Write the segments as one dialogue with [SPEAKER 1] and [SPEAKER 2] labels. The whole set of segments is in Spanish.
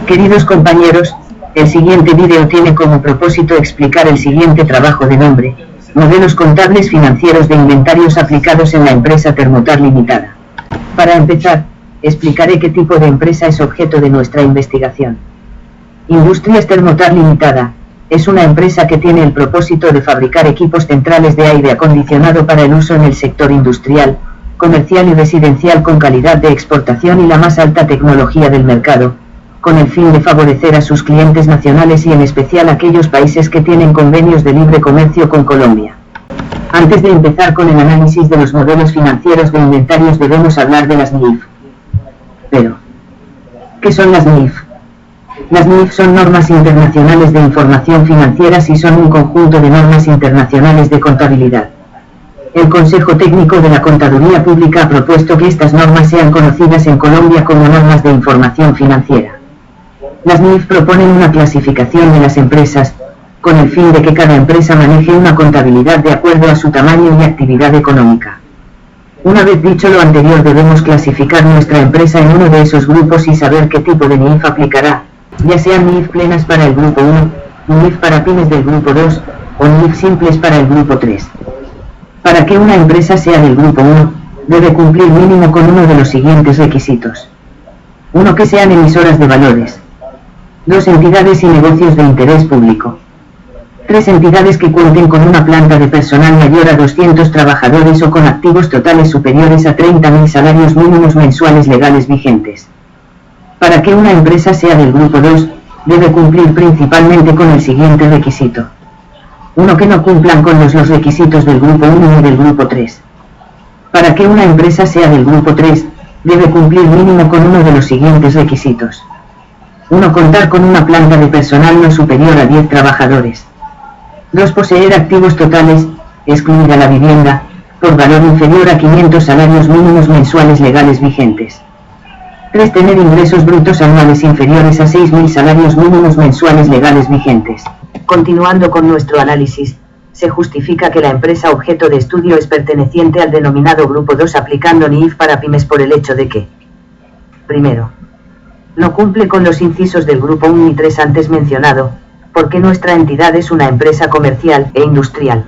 [SPEAKER 1] Queridos compañeros, el siguiente vídeo tiene como propósito explicar el siguiente trabajo de nombre: modelos contables financieros de inventarios aplicados en la empresa Thermotar Limitada. Para empezar, explicaré qué tipo de empresa es objeto de nuestra investigación. Industrias Thermotar Limitada es una empresa que tiene el propósito de fabricar equipos centrales de aire acondicionado para el uso en el sector industrial, comercial y residencial con calidad de exportación y la más alta tecnología del mercado, con el fin de favorecer a sus clientes nacionales y en especial aquellos países que tienen convenios de libre comercio con Colombia. Antes de empezar con el análisis de los modelos financieros de inventarios debemos hablar de las NIF. Pero, ¿qué son las NIF? Las NIF son normas internacionales de información financieras y son un conjunto de normas internacionales de contabilidad. El Consejo Técnico de la Contaduría Pública ha propuesto que estas normas sean conocidas en Colombia como normas de información financiera. Las NIF proponen una clasificación de las empresas, con el fin de que cada empresa maneje una contabilidad de acuerdo a su tamaño y actividad económica. Una vez dicho lo anterior, debemos clasificar nuestra empresa en uno de esos grupos y saber qué tipo de NIF aplicará, ya sean NIF plenas para el grupo 1, NIF para pymes del grupo 2, o NIF simples para el grupo 3. Para que una empresa sea del grupo 1, debe cumplir mínimo con uno de los siguientes requisitos. 1. Que sean emisoras de valores. 2. Entidades y negocios de interés público. 3. Entidades que cuenten con una planta de personal mayor a 200 trabajadores o con activos totales superiores a 30.000 salarios mínimos mensuales legales vigentes. Para que una empresa sea del grupo 2, debe cumplir principalmente con el siguiente requisito. 1. Que no cumplan con los requisitos del grupo 1 y del grupo 3. Para que una empresa sea del grupo 3, debe cumplir mínimo con uno de los siguientes requisitos. 1. Contar con una planta de personal no superior a 10 trabajadores. 2. Poseer activos totales, excluida la vivienda, por valor inferior a 500 salarios mínimos mensuales legales vigentes. 3. Tener ingresos brutos anuales inferiores a 6.000 salarios mínimos mensuales legales vigentes. Continuando con nuestro análisis, se justifica que la empresa objeto de estudio es perteneciente al denominado Grupo 2 aplicando NIF para pymes por el hecho de que: primero, no cumple con los incisos del Grupo 1 y 3 antes mencionado, porque nuestra entidad es una empresa comercial e industrial,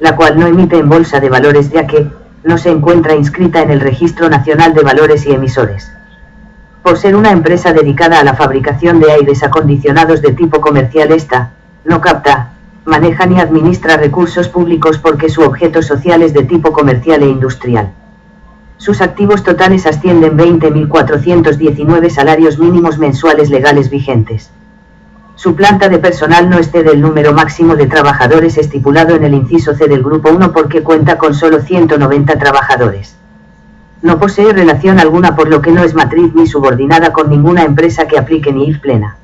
[SPEAKER 1] la cual no emite en bolsa de valores ya que no se encuentra inscrita en el Registro Nacional de Valores y Emisores. Por ser una empresa dedicada a la fabricación de aires acondicionados de tipo comercial, esta no capta, maneja ni administra recursos públicos porque su objeto social es de tipo comercial e industrial. Sus activos totales ascienden 20.419 salarios mínimos mensuales legales vigentes. Su planta de personal no excede el número máximo de trabajadores estipulado en el inciso C del Grupo 1 porque cuenta con solo 190 trabajadores. No posee relación alguna por lo que no es matriz ni subordinada con ninguna empresa que aplique NIF plena.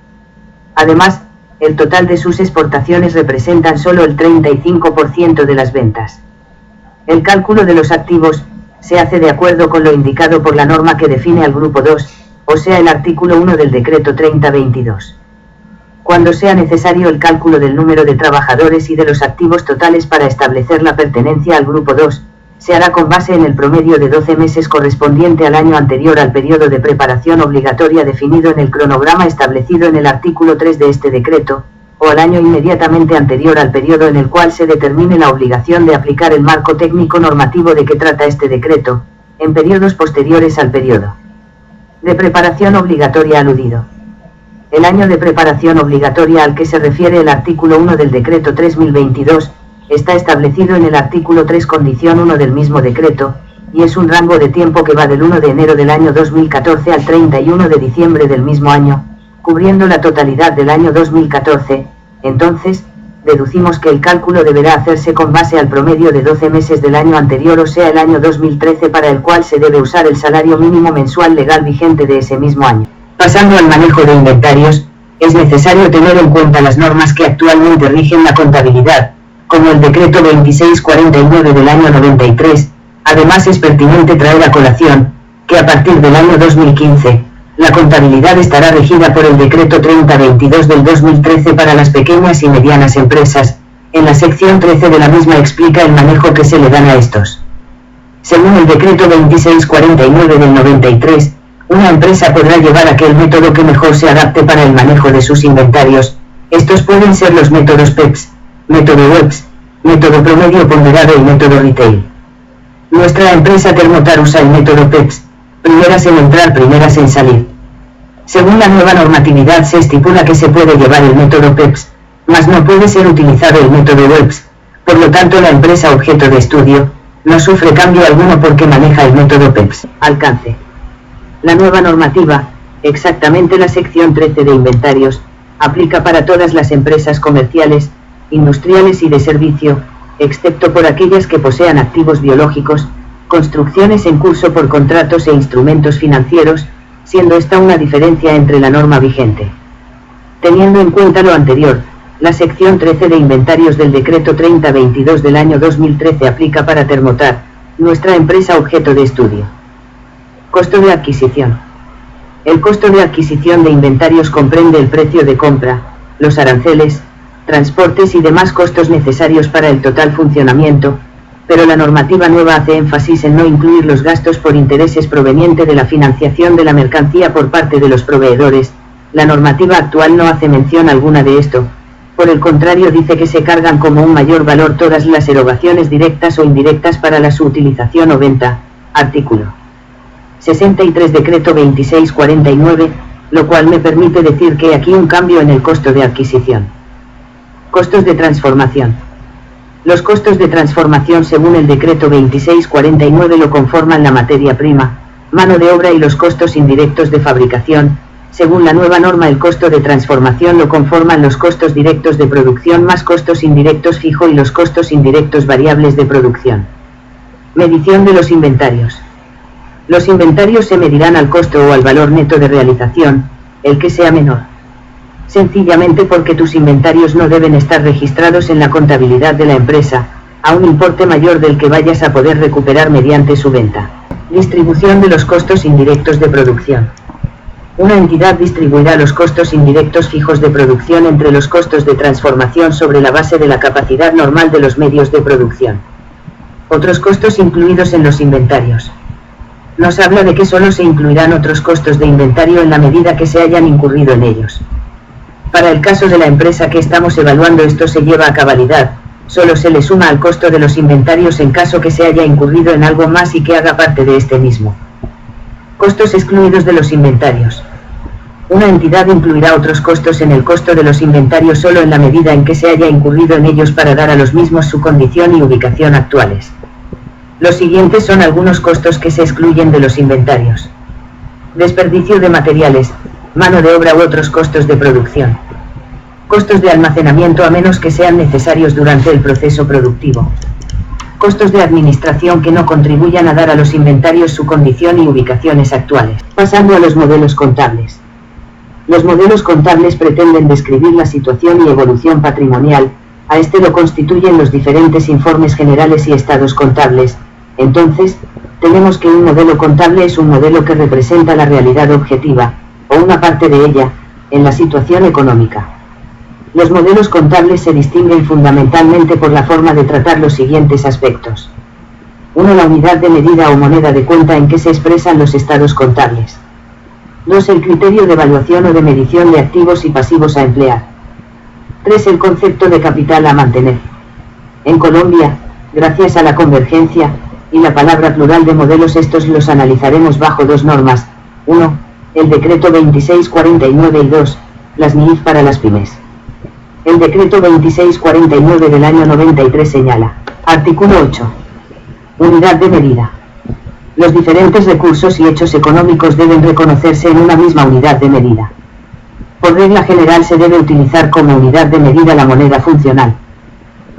[SPEAKER 1] Además, el total de sus exportaciones representan solo el 35% de las ventas. El cálculo de los activos se hace de acuerdo con lo indicado por la norma que define al Grupo 2, o sea el artículo 1 del Decreto 3022. Cuando sea necesario el cálculo del número de trabajadores y de los activos totales para establecer la pertenencia al Grupo 2, se hará con base en el promedio de 12 meses correspondiente al año anterior al periodo de preparación obligatoria definido en el cronograma establecido en el artículo 3 de este decreto, o al año inmediatamente anterior al periodo en el cual se determine la obligación de aplicar el marco técnico normativo de que trata este decreto, en periodos posteriores al periodo de preparación obligatoria aludido. El año de preparación obligatoria al que se refiere el artículo 1 del decreto 3022, está establecido en el artículo 3 condición 1 del mismo decreto, y es un rango de tiempo que va del 1 de enero del año 2014 al 31 de diciembre del mismo año, cubriendo la totalidad del año 2014, entonces, deducimos que el cálculo deberá hacerse con base al promedio de 12 meses del año anterior, o sea el año 2013, para el cual se debe usar el salario mínimo mensual legal vigente de ese mismo año. Pasando al manejo de inventarios, es necesario tener en cuenta las normas que actualmente rigen la contabilidad, como el Decreto 2649 del año 93, además es pertinente traer a colación, que a partir del año 2015, la contabilidad estará regida por el Decreto 3022 del 2013 para las pequeñas y medianas empresas. En la sección 13 de la misma explica el manejo que se le dan a estos. Según el Decreto 2649 del 93, Una empresa podrá llevar aquel método que mejor se adapte para el manejo de sus inventarios. Estos pueden ser los métodos PEPS, método WEPS, método promedio ponderado y método retail. Nuestra empresa Thermotar usa el método PEPS, primeras en entrar, primeras en salir. Según la nueva normatividad se estipula que se puede llevar el método PEPS, mas no puede ser utilizado el método WEPS, por lo tanto la empresa objeto de estudio no sufre cambio alguno porque maneja el método PEPS. Alcance. La nueva normativa, exactamente la sección 13 de inventarios, aplica para todas las empresas comerciales, industriales y de servicio, excepto por aquellas que posean activos biológicos, construcciones en curso por contratos e instrumentos financieros, siendo esta una diferencia entre la norma vigente. Teniendo en cuenta lo anterior, la sección 13 de inventarios del decreto 3022 del año 2013 aplica para Thermotar, nuestra empresa objeto de estudio. Costo de adquisición. El costo de adquisición de inventarios comprende el precio de compra, los aranceles, transportes y demás costos necesarios para el total funcionamiento, pero la normativa nueva hace énfasis en no incluir los gastos por intereses proveniente de la financiación de la mercancía por parte de los proveedores. La normativa actual no hace mención alguna de esto, por el contrario dice que se cargan como un mayor valor todas las erogaciones directas o indirectas para la su utilización o venta. Artículo 63 Decreto 2649, lo cual me permite decir que hay aquí un cambio en el costo de adquisición. Costos de transformación. Los costos de transformación según el decreto 2649 lo conforman la materia prima, mano de obra y los costos indirectos de fabricación. Según la nueva norma el costo de transformación lo conforman los costos directos de producción más costos indirectos fijo y los costos indirectos variables de producción. Medición de los inventarios. Los inventarios se medirán al costo o al valor neto de realización, el que sea menor. Sencillamente porque tus inventarios no deben estar registrados en la contabilidad de la empresa, a un importe mayor del que vayas a poder recuperar mediante su venta. Distribución de los costos indirectos de producción. Una entidad distribuirá los costos indirectos fijos de producción entre los costos de transformación sobre la base de la capacidad normal de los medios de producción. Otros costos incluidos en los inventarios. Nos habla de que solo se incluirán otros costos de inventario en la medida que se hayan incurrido en ellos. Para el caso de la empresa que estamos evaluando esto se lleva a cabalidad, solo se le suma al costo de los inventarios en caso que se haya incurrido en algo más y que haga parte de este mismo. Costos excluidos de los inventarios. Una entidad incluirá otros costos en el costo de los inventarios solo en la medida en que se haya incurrido en ellos para dar a los mismos su condición y ubicación actuales. Los siguientes son algunos costos que se excluyen de los inventarios. Desperdicio de materiales, mano de obra u otros costos de producción. Costos de almacenamiento a menos que sean necesarios durante el proceso productivo. Costos de administración que no contribuyan a dar a los inventarios su condición y ubicaciones actuales. Pasando a los modelos contables. Los modelos contables pretenden describir la situación y evolución patrimonial, a este lo constituyen los diferentes informes generales y estados contables. Entonces, tenemos que un modelo contable es un modelo que representa la realidad objetiva, o una parte de ella, en la situación económica. Los modelos contables se distinguen fundamentalmente por la forma de tratar los siguientes aspectos. 1. La unidad de medida o moneda de cuenta en que se expresan los estados contables. 2. El criterio de evaluación o de medición de activos y pasivos a emplear. 3. El concepto de capital a mantener. En Colombia, gracias a la convergencia, y la palabra plural de modelos estos los analizaremos bajo dos normas. 1. El decreto 2649 y 2. Las NIF para las pymes. El decreto 2649 del año 93 señala. Artículo 8. Unidad de medida. Los diferentes recursos y hechos económicos deben reconocerse en una misma unidad de medida. Por regla general se debe utilizar como unidad de medida la moneda funcional.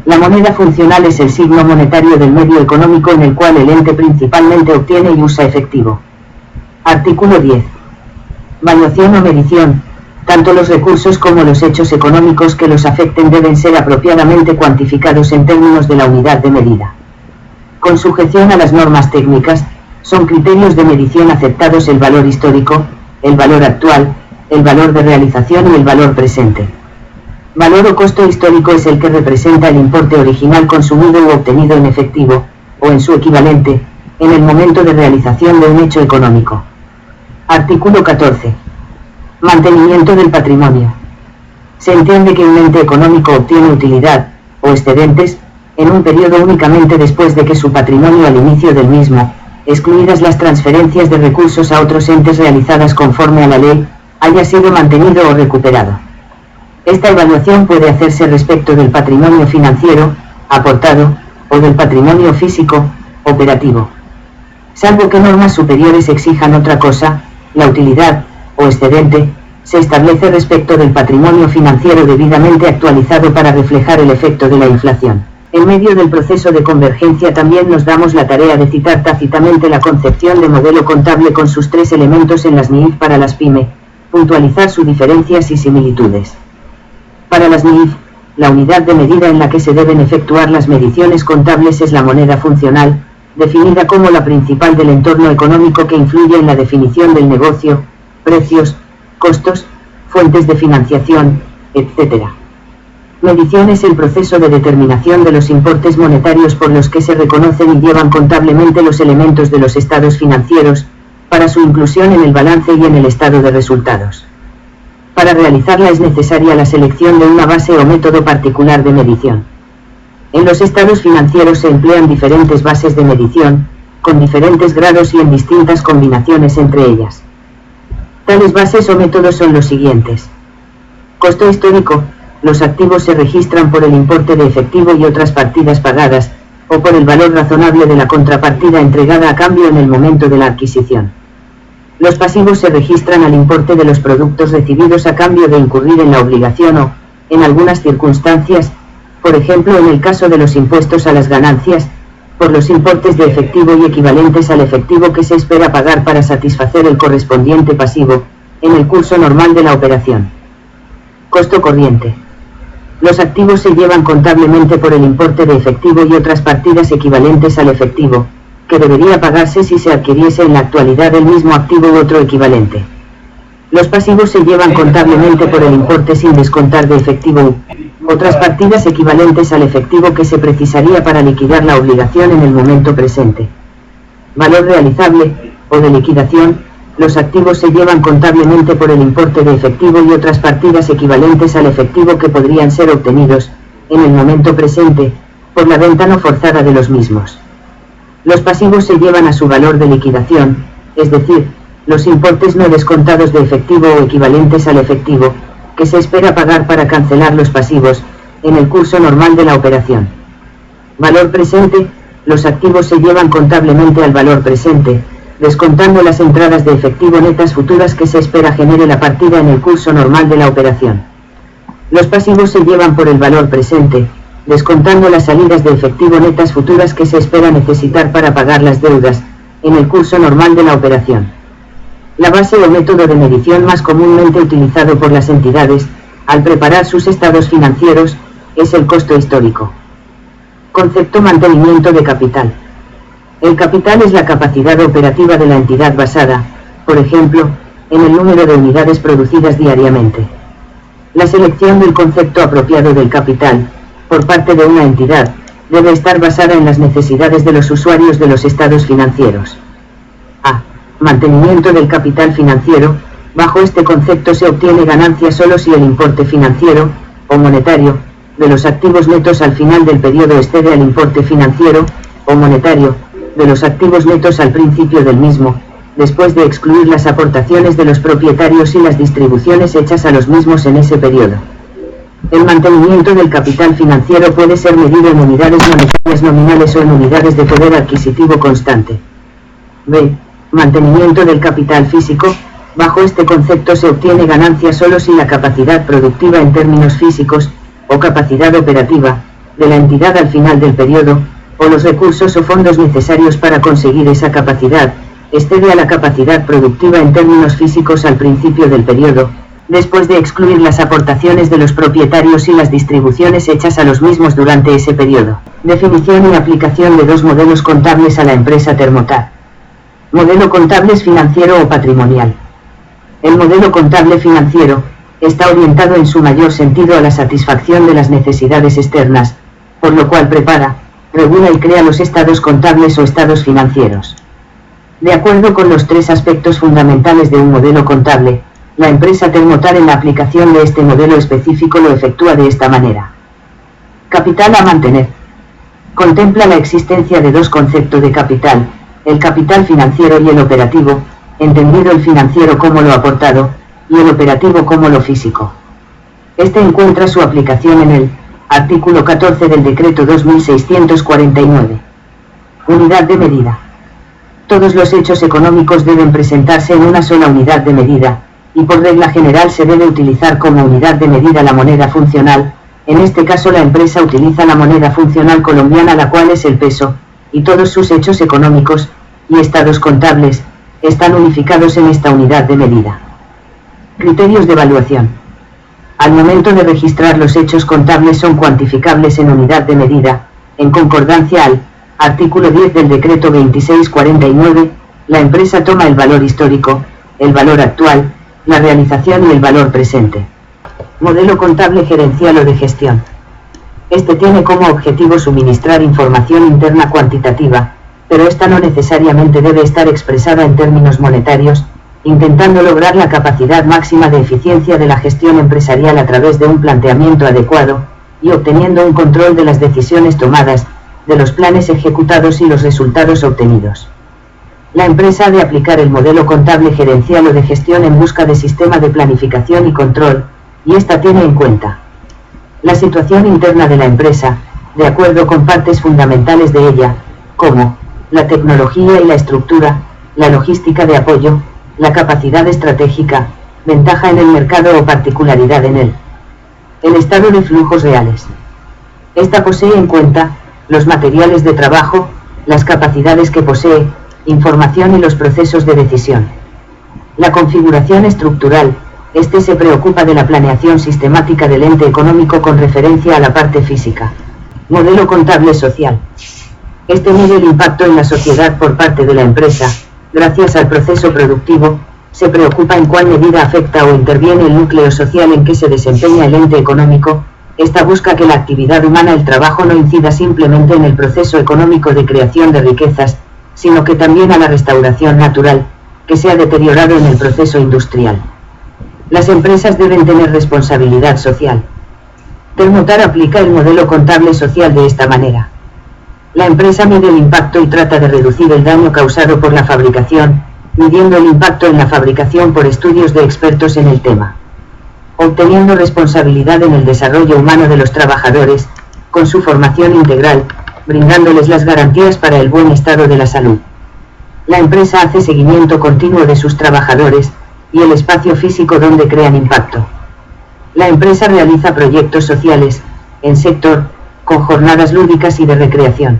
[SPEAKER 1] La moneda funcional es el signo monetario del medio económico en el cual el ente principalmente obtiene y usa efectivo. Artículo 10. Valuación o medición. Tanto los recursos como los hechos económicos que los afecten deben ser apropiadamente cuantificados en términos de la unidad de medida. Con sujeción a las normas técnicas, son criterios de medición aceptados el valor histórico, el valor actual, el valor de realización y el valor presente. Valor o costo histórico es el que representa el importe original consumido u obtenido en efectivo, o en su equivalente, en el momento de realización de un hecho económico. Artículo 14. Mantenimiento del patrimonio. Se entiende que un ente económico obtiene utilidad, o excedentes, en un periodo únicamente después de que su patrimonio al inicio del mismo, excluidas las transferencias de recursos a otros entes realizadas conforme a la ley, haya sido mantenido o recuperado. Esta evaluación puede hacerse respecto del patrimonio financiero, aportado, o del patrimonio físico, operativo. Salvo que normas superiores exijan otra cosa, la utilidad, o excedente, se establece respecto del patrimonio financiero debidamente actualizado para reflejar el efecto de la inflación. En medio del proceso de convergencia también nos damos la tarea de citar tácitamente la concepción de modelo contable con sus 3 elementos en las NIF para las PYME, puntualizar sus diferencias y similitudes. Para las NIF, la unidad de medida en la que se deben efectuar las mediciones contables es la moneda funcional, definida como la principal del entorno económico que influye en la definición del negocio, precios, costos, fuentes de financiación, etc. Medición es el proceso de determinación de los importes monetarios por los que se reconocen y llevan contablemente los elementos de los estados financieros, para su inclusión en el balance y en el estado de resultados. Para realizarla es necesaria la selección de una base o método particular de medición. En los estados financieros se emplean diferentes bases de medición, con diferentes grados y en distintas combinaciones entre ellas. Tales bases o métodos son los siguientes. Costo histórico. Los activos se registran por el importe de efectivo y otras partidas pagadas, o por el valor razonable de la contrapartida entregada a cambio en el momento de la adquisición. Los pasivos se registran al importe de los productos recibidos a cambio de incurrir en la obligación o, en algunas circunstancias, por ejemplo en el caso de los impuestos a las ganancias, por los importes de efectivo y equivalentes al efectivo que se espera pagar para satisfacer el correspondiente pasivo, en el curso normal de la operación. Costo corriente. Los activos se llevan contablemente por el importe de efectivo y otras partidas equivalentes al efectivo, que debería pagarse si se adquiriese en la actualidad el mismo activo u otro equivalente. Los pasivos se llevan contablemente por el importe sin descontar de efectivo u otras partidas equivalentes al efectivo que se precisaría para liquidar la obligación en el momento presente. Valor realizable, o de liquidación. Los activos se llevan contablemente por el importe de efectivo y otras partidas equivalentes al efectivo que podrían ser obtenidos, en el momento presente, por la venta no forzada de los mismos. Los pasivos se llevan a su valor de liquidación, es decir, los importes no descontados de efectivo o equivalentes al efectivo, que se espera pagar para cancelar los pasivos, en el curso normal de la operación. Valor presente. Los activos se llevan contablemente al valor presente, descontando las entradas de efectivo netas futuras que se espera genere la partida en el curso normal de la operación. Los pasivos se llevan por el valor presente, descontando las salidas de efectivo netas futuras que se espera necesitar para pagar las deudas, en el curso normal de la operación. La base o método de medición más comúnmente utilizado por las entidades, al preparar sus estados financieros, es el costo histórico. Concepto mantenimiento de capital. El capital es la capacidad operativa de la entidad basada, por ejemplo, en el número de unidades producidas diariamente. La selección del concepto apropiado del capital, por parte de una entidad, debe estar basada en las necesidades de los usuarios de los estados financieros. A. Mantenimiento del capital financiero. Bajo este concepto se obtiene ganancia solo si el importe financiero, o monetario, de los activos netos al final del periodo excede al importe financiero, o monetario, de los activos netos al principio del mismo, después de excluir las aportaciones de los propietarios y las distribuciones hechas a los mismos en ese periodo. El mantenimiento del capital financiero puede ser medido en unidades monetarias nominales o en unidades de poder adquisitivo constante. B. Mantenimiento del capital físico. Bajo este concepto se obtiene ganancia solo si la capacidad productiva en términos físicos, o capacidad operativa, de la entidad al final del periodo, o los recursos o fondos necesarios para conseguir esa capacidad, excede a la capacidad productiva en términos físicos al principio del periodo, después de excluir las aportaciones de los propietarios y las distribuciones hechas a los mismos durante ese periodo. Definición y aplicación de dos modelos contables a la empresa Thermotar. Modelo contable financiero o patrimonial. El modelo contable financiero está orientado en su mayor sentido a la satisfacción de las necesidades externas, por lo cual prepara, regula y crea los estados contables o estados financieros. De acuerdo con los tres aspectos fundamentales de un modelo contable, la empresa Termotar en la aplicación de este modelo específico lo efectúa de esta manera. Capital a mantener. Contempla la existencia de dos conceptos de capital, el capital financiero y el operativo, entendido el financiero como lo aportado, y el operativo como lo físico. Este encuentra su aplicación en el artículo 14 del decreto 2649. Unidad de medida. Todos los hechos económicos deben presentarse en una sola unidad de medida, y por regla general se debe utilizar como unidad de medida la moneda funcional. En este caso la empresa utiliza la moneda funcional colombiana, la cual es el peso, y todos sus hechos económicos y estados contables están unificados en esta unidad de medida. Criterios de evaluación. Al momento de registrar los hechos contables son cuantificables en unidad de medida, en concordancia al artículo 10 del decreto 2649, la empresa toma el valor histórico, el valor actual, la realización y el valor presente. Modelo contable gerencial o de gestión. Este tiene como objetivo suministrar información interna cuantitativa, pero esta no necesariamente debe estar expresada en términos monetarios, intentando lograr la capacidad máxima de eficiencia de la gestión empresarial a través de un planteamiento adecuado, y obteniendo un control de las decisiones tomadas, de los planes ejecutados y los resultados obtenidos. La empresa ha de aplicar el modelo contable gerencial o de gestión en busca de sistema de planificación y control, y esta tiene en cuenta la situación interna de la empresa, de acuerdo con partes fundamentales de ella, como la tecnología y la estructura, la logística de apoyo, la capacidad estratégica, ventaja en el mercado o particularidad en él. El estado de flujos reales. Esta posee en cuenta los materiales de trabajo, las capacidades que posee, información y los procesos de decisión. La configuración estructural. Este se preocupa de la planeación sistemática del ente económico con referencia a la parte física. Modelo contable social. Este mide el impacto en la sociedad por parte de la empresa, gracias al proceso productivo, se preocupa en cuál medida afecta o interviene el núcleo social en que se desempeña el ente económico. Esta busca que la actividad humana, el trabajo, no incida simplemente en el proceso económico de creación de riquezas, sino que también a la restauración natural, que se ha deteriorado en el proceso industrial. Las empresas deben tener responsabilidad social. Termotar aplica el modelo contable social de esta manera. La empresa mide el impacto y trata de reducir el daño causado por la fabricación, midiendo el impacto en la fabricación por estudios de expertos en el tema. Obteniendo responsabilidad en el desarrollo humano de los trabajadores, con su formación integral, brindándoles las garantías para el buen estado de la salud. La empresa hace seguimiento continuo de sus trabajadores, y el espacio físico donde crean impacto. La empresa realiza proyectos sociales, en sector, con jornadas lúdicas y de recreación.